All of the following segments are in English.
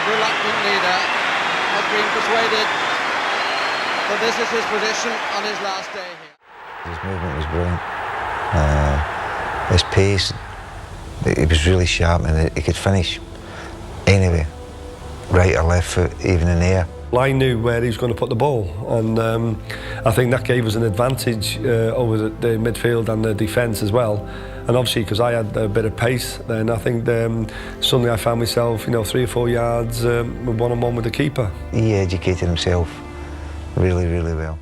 reluctant leader has been persuaded that this is his position on his last day here. His movement was brilliant. His pace, he was really sharp, and he could finish anywhere, right or left foot, even in the air. I knew where he was going to put the ball, and I think that gave us an advantage over the midfield and the defence as well. And obviously, because I had a bit of pace, then I think suddenly I found myself, 3 or 4 yards one-on-one with the keeper. He educated himself really, really well.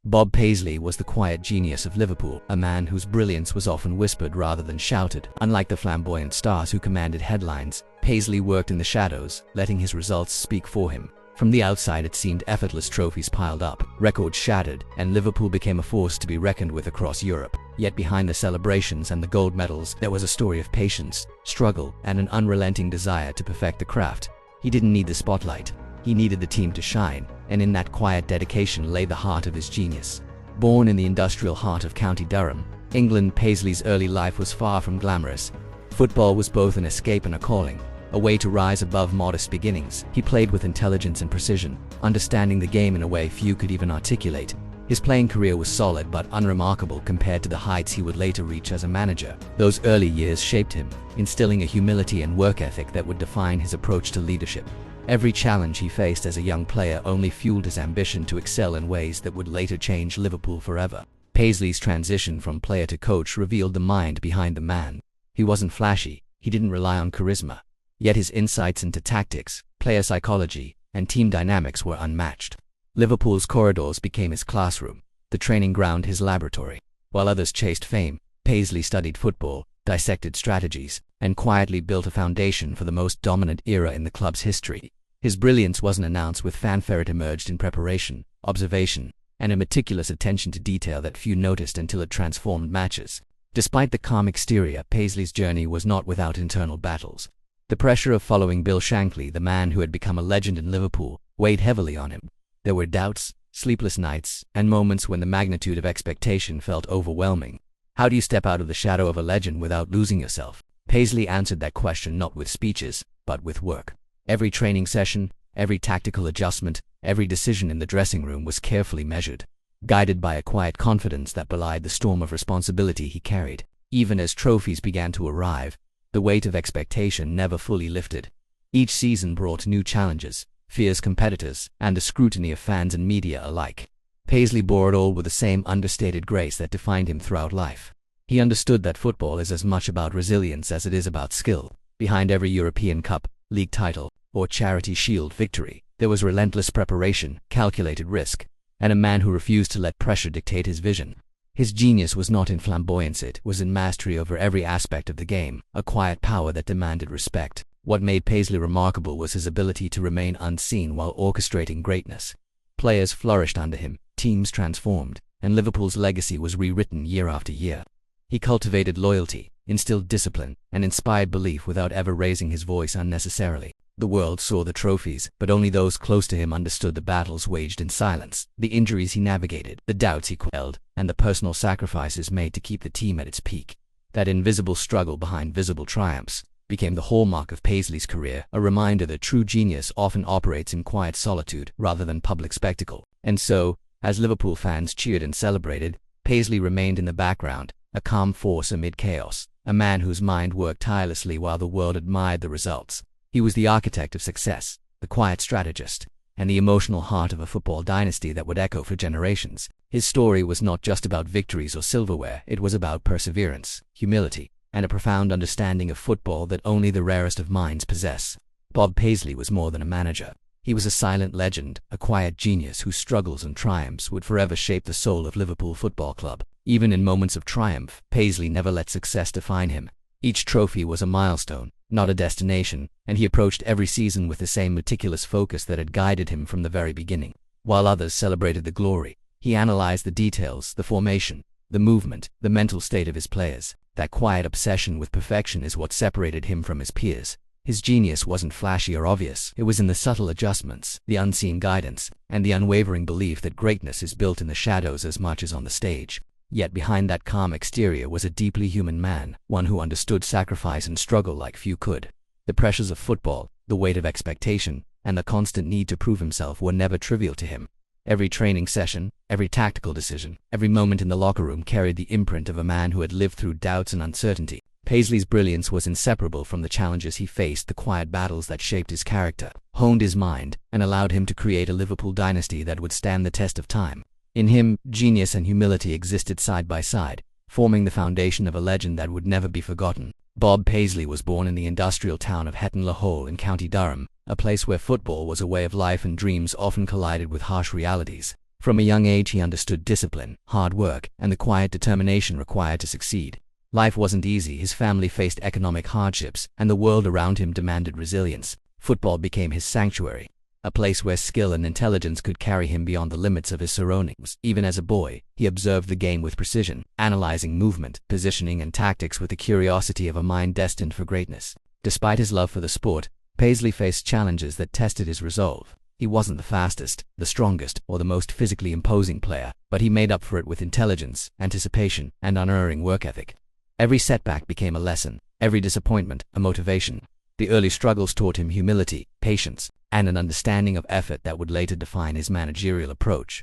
Bob Paisley was the quiet genius of Liverpool, a man whose brilliance was often whispered rather than shouted. Unlike the flamboyant stars who commanded headlines, Paisley worked in the shadows, letting his results speak for him. From the outside, it seemed effortless. Trophies piled up, records shattered, and Liverpool became a force to be reckoned with across Europe. Yet behind the celebrations and the gold medals, there was a story of patience, struggle, and an unrelenting desire to perfect the craft. He didn't need the spotlight. He needed the team to shine, and in that quiet dedication lay the heart of his genius. Born in the industrial heart of County Durham, England, Paisley's early life was far from glamorous. Football was both an escape and a calling, a way to rise above modest beginnings. He played with intelligence and precision, understanding the game in a way few could even articulate. His playing career was solid but unremarkable compared to the heights he would later reach as a manager. Those early years shaped him, instilling a humility and work ethic that would define his approach to leadership. Every challenge he faced as a young player only fueled his ambition to excel in ways that would later change Liverpool forever. Paisley's transition from player to coach revealed the mind behind the man. He wasn't flashy, he didn't rely on charisma. Yet his insights into tactics, player psychology, and team dynamics were unmatched. Liverpool's corridors became his classroom, the training ground his laboratory. While others chased fame, Paisley studied football, dissected strategies, and quietly built a foundation for the most dominant era in the club's history. His brilliance wasn't announced with fanfare. It emerged in preparation, observation, and a meticulous attention to detail that few noticed until it transformed matches. Despite the calm exterior, Paisley's journey was not without internal battles. The pressure of following Bill Shankly, the man who had become a legend in Liverpool, weighed heavily on him. There were doubts, sleepless nights, and moments when the magnitude of expectation felt overwhelming. How do you step out of the shadow of a legend without losing yourself? Paisley answered that question not with speeches, but with work. Every training session, every tactical adjustment, every decision in the dressing room was carefully measured, guided by a quiet confidence that belied the storm of responsibility he carried. Even as trophies began to arrive, the weight of expectation never fully lifted. Each season brought new challenges, fierce competitors, and the scrutiny of fans and media alike. Paisley bore it all with the same understated grace that defined him throughout life. He understood that football is as much about resilience as it is about skill. Behind every European Cup, league title, or Charity Shield victory, there was relentless preparation, calculated risk, and a man who refused to let pressure dictate his vision. His genius was not in flamboyance, it was in mastery over every aspect of the game, a quiet power that demanded respect. What made Paisley remarkable was his ability to remain unseen while orchestrating greatness. Players flourished under him, teams transformed, and Liverpool's legacy was rewritten year after year. He cultivated loyalty, instilled discipline, and inspired belief without ever raising his voice unnecessarily. The world saw the trophies, but only those close to him understood the battles waged in silence, the injuries he navigated, the doubts he quelled, and the personal sacrifices made to keep the team at its peak. That invisible struggle behind visible triumphs became the hallmark of Paisley's career, a reminder that true genius often operates in quiet solitude rather than public spectacle. And so, as Liverpool fans cheered and celebrated, Paisley remained in the background, a calm force amid chaos, a man whose mind worked tirelessly while the world admired the results. He was the architect of success, the quiet strategist, and the emotional heart of a football dynasty that would echo for generations. His story was not just about victories or silverware, it was about perseverance, humility, and a profound understanding of football that only the rarest of minds possess. Bob Paisley was more than a manager. He was a silent legend, a quiet genius whose struggles and triumphs would forever shape the soul of Liverpool Football Club. Even in moments of triumph, Paisley never let success define him. Each trophy was a milestone, not a destination, and he approached every season with the same meticulous focus that had guided him from the very beginning. While others celebrated the glory, he analyzed the details, the formation, the movement, the mental state of his players. That quiet obsession with perfection is what separated him from his peers. His genius wasn't flashy or obvious. It was in the subtle adjustments, the unseen guidance, and the unwavering belief that greatness is built in the shadows as much as on the stage. Yet behind that calm exterior was a deeply human man, one who understood sacrifice and struggle like few could. The pressures of football, the weight of expectation, and the constant need to prove himself were never trivial to him. Every training session, every tactical decision, every moment in the locker room carried the imprint of a man who had lived through doubts and uncertainty. Paisley's brilliance was inseparable from the challenges he faced, the quiet battles that shaped his character, honed his mind, and allowed him to create a Liverpool dynasty that would stand the test of time. In him, genius and humility existed side by side, forming the foundation of a legend that would never be forgotten. Bob Paisley was born in the industrial town of Hetton-le-Hole in County Durham, a place where football was a way of life and dreams often collided with harsh realities. From a young age he understood discipline, hard work, and the quiet determination required to succeed. Life wasn't easy, his family faced economic hardships, and the world around him demanded resilience. Football became his sanctuary, a place where skill and intelligence could carry him beyond the limits of his surroundings. Even as a boy, he observed the game with precision, analyzing movement, positioning, and tactics with the curiosity of a mind destined for greatness. Despite his love for the sport, Paisley faced challenges that tested his resolve. He wasn't the fastest, the strongest, or the most physically imposing player, but he made up for it with intelligence, anticipation, and unerring work ethic. Every setback became a lesson, every disappointment a motivation. The early struggles taught him humility, patience, and an understanding of effort that would later define his managerial approach.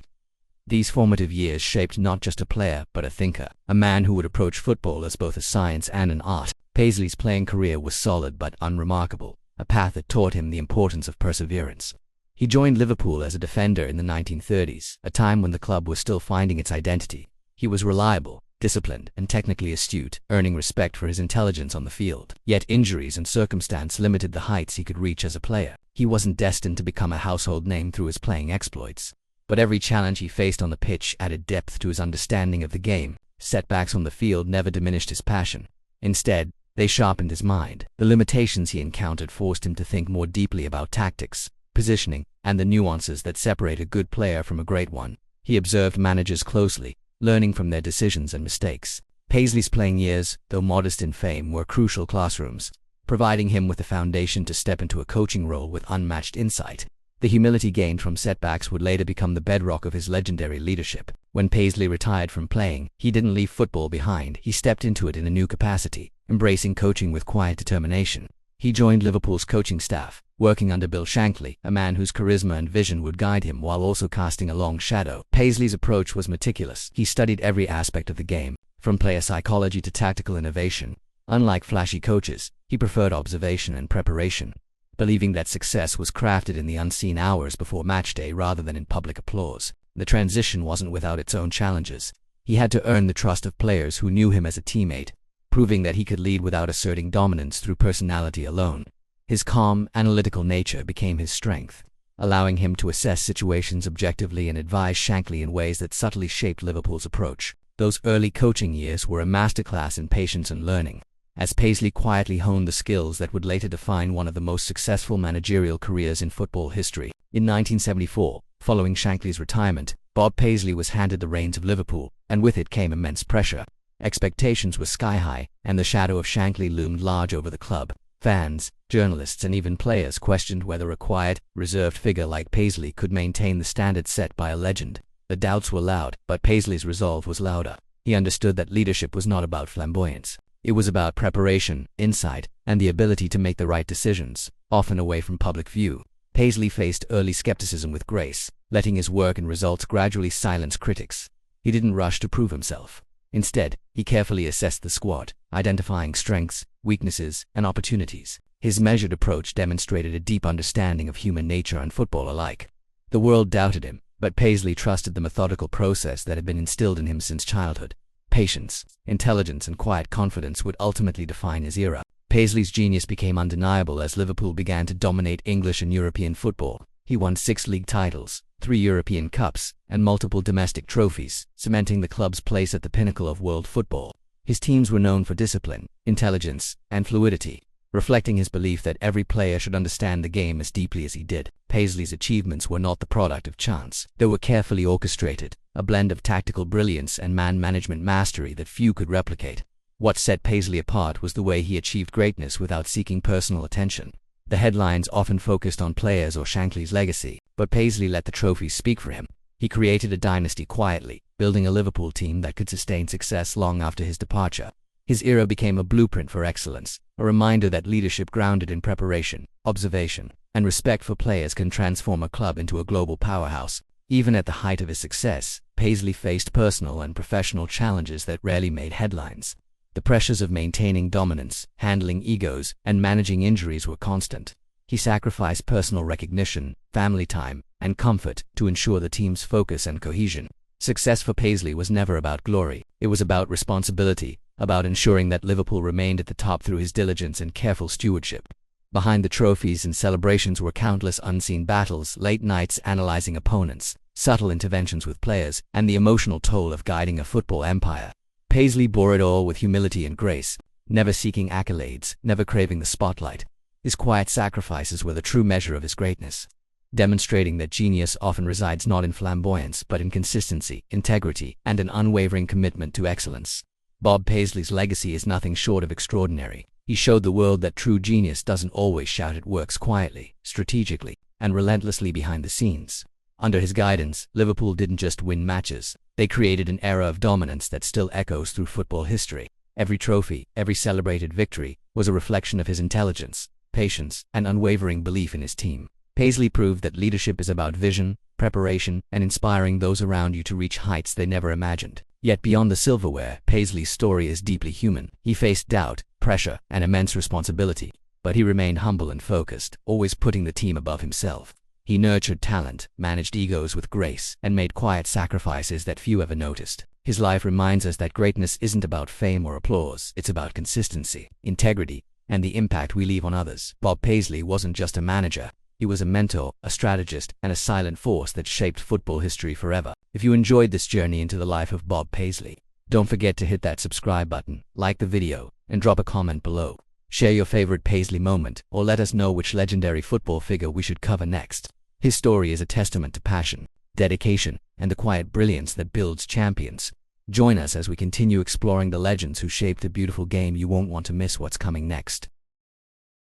These formative years shaped not just a player, but a thinker, a man who would approach football as both a science and an art. Paisley's playing career was solid but unremarkable, a path that taught him the importance of perseverance. He joined Liverpool as a defender in the 1930s, a time when the club was still finding its identity. He was reliable, disciplined, and technically astute, earning respect for his intelligence on the field. Yet injuries and circumstance limited the heights he could reach as a player. He wasn't destined to become a household name through his playing exploits. But every challenge he faced on the pitch added depth to his understanding of the game. Setbacks on the field never diminished his passion. Instead, they sharpened his mind. The limitations he encountered forced him to think more deeply about tactics, positioning, and the nuances that separate a good player from a great one. He observed managers closely, learning from their decisions and mistakes. Paisley's playing years, though modest in fame, were crucial classrooms, providing him with the foundation to step into a coaching role with unmatched insight. The humility gained from setbacks would later become the bedrock of his legendary leadership. When Paisley retired from playing, he didn't leave football behind. He stepped into it in a new capacity, embracing coaching with quiet determination. He joined Liverpool's coaching staff, working under Bill Shankly, a man whose charisma and vision would guide him while also casting a long shadow. Paisley's approach was meticulous. He studied every aspect of the game, from player psychology to tactical innovation. Unlike flashy coaches, he preferred observation and preparation, believing that success was crafted in the unseen hours before match day rather than in public applause. The transition wasn't without its own challenges. He had to earn the trust of players who knew him as a teammate, proving that he could lead without asserting dominance through personality alone. His calm, analytical nature became his strength, allowing him to assess situations objectively and advise Shankly in ways that subtly shaped Liverpool's approach. Those early coaching years were a masterclass in patience and learning, as Paisley quietly honed the skills that would later define one of the most successful managerial careers in football history. In 1974, following Shankly's retirement, Bob Paisley was handed the reins of Liverpool, and with it came immense pressure. Expectations were sky-high, and the shadow of Shankly loomed large over the club. Fans, journalists, and even players questioned whether a quiet, reserved figure like Paisley could maintain the standard set by a legend. The doubts were loud, but Paisley's resolve was louder. He understood that leadership was not about flamboyance. It was about preparation, insight, and the ability to make the right decisions, often away from public view. Paisley faced early skepticism with grace, letting his work and results gradually silence critics. He didn't rush to prove himself. Instead, he carefully assessed the squad, identifying strengths, weaknesses, and opportunities. His measured approach demonstrated a deep understanding of human nature and football alike. The world doubted him, but Paisley trusted the methodical process that had been instilled in him since childhood. Patience, intelligence, and quiet confidence would ultimately define his era. Paisley's genius became undeniable as Liverpool began to dominate English and European football. He won 6 league titles, 3 European Cups, and multiple domestic trophies, cementing the club's place at the pinnacle of world football. His teams were known for discipline, intelligence, and fluidity, reflecting his belief that every player should understand the game as deeply as he did. Paisley's achievements were not the product of chance. They were carefully orchestrated, a blend of tactical brilliance and man-management mastery that few could replicate. What set Paisley apart was the way he achieved greatness without seeking personal attention. The headlines often focused on players or Shankly's legacy, but Paisley let the trophies speak for him. He created a dynasty quietly, building a Liverpool team that could sustain success long after his departure. His era became a blueprint for excellence, a reminder that leadership grounded in preparation, observation, and respect for players can transform a club into a global powerhouse. Even at the height of his success, Paisley faced personal and professional challenges that rarely made headlines. The pressures of maintaining dominance, handling egos, and managing injuries were constant. He sacrificed personal recognition, family time, and comfort to ensure the team's focus and cohesion. Success for Paisley was never about glory. It was about responsibility, about ensuring that Liverpool remained at the top through his diligence and careful stewardship. Behind the trophies and celebrations were countless unseen battles, late nights analyzing opponents, subtle interventions with players, and the emotional toll of guiding a football empire. Paisley bore it all with humility and grace, never seeking accolades, never craving the spotlight. His quiet sacrifices were the true measure of his greatness, demonstrating that genius often resides not in flamboyance but in consistency, integrity, and an unwavering commitment to excellence. Bob Paisley's legacy is nothing short of extraordinary. He showed the world that true genius doesn't always shout, it works quietly, strategically, and relentlessly behind the scenes. Under his guidance, Liverpool didn't just win matches, they created an era of dominance that still echoes through football history. Every trophy, every celebrated victory, was a reflection of his intelligence, patience, and unwavering belief in his team. Paisley proved that leadership is about vision, preparation, and inspiring those around you to reach heights they never imagined. Yet beyond the silverware, Paisley's story is deeply human. He faced doubt, pressure, and immense responsibility, but he remained humble and focused, always putting the team above himself. He nurtured talent, managed egos with grace, and made quiet sacrifices that few ever noticed. His life reminds us that greatness isn't about fame or applause, it's about consistency, integrity, and the impact we leave on others. Bob Paisley wasn't just a manager. He was a mentor, a strategist, and a silent force that shaped football history forever. If you enjoyed this journey into the life of Bob Paisley, don't forget to hit that subscribe button, like the video, and drop a comment below. Share your favorite Paisley moment, or let us know which legendary football figure we should cover next. His story is a testament to passion, dedication, and the quiet brilliance that builds champions. Join us as we continue exploring the legends who shaped the beautiful game. You won't want to miss what's coming next.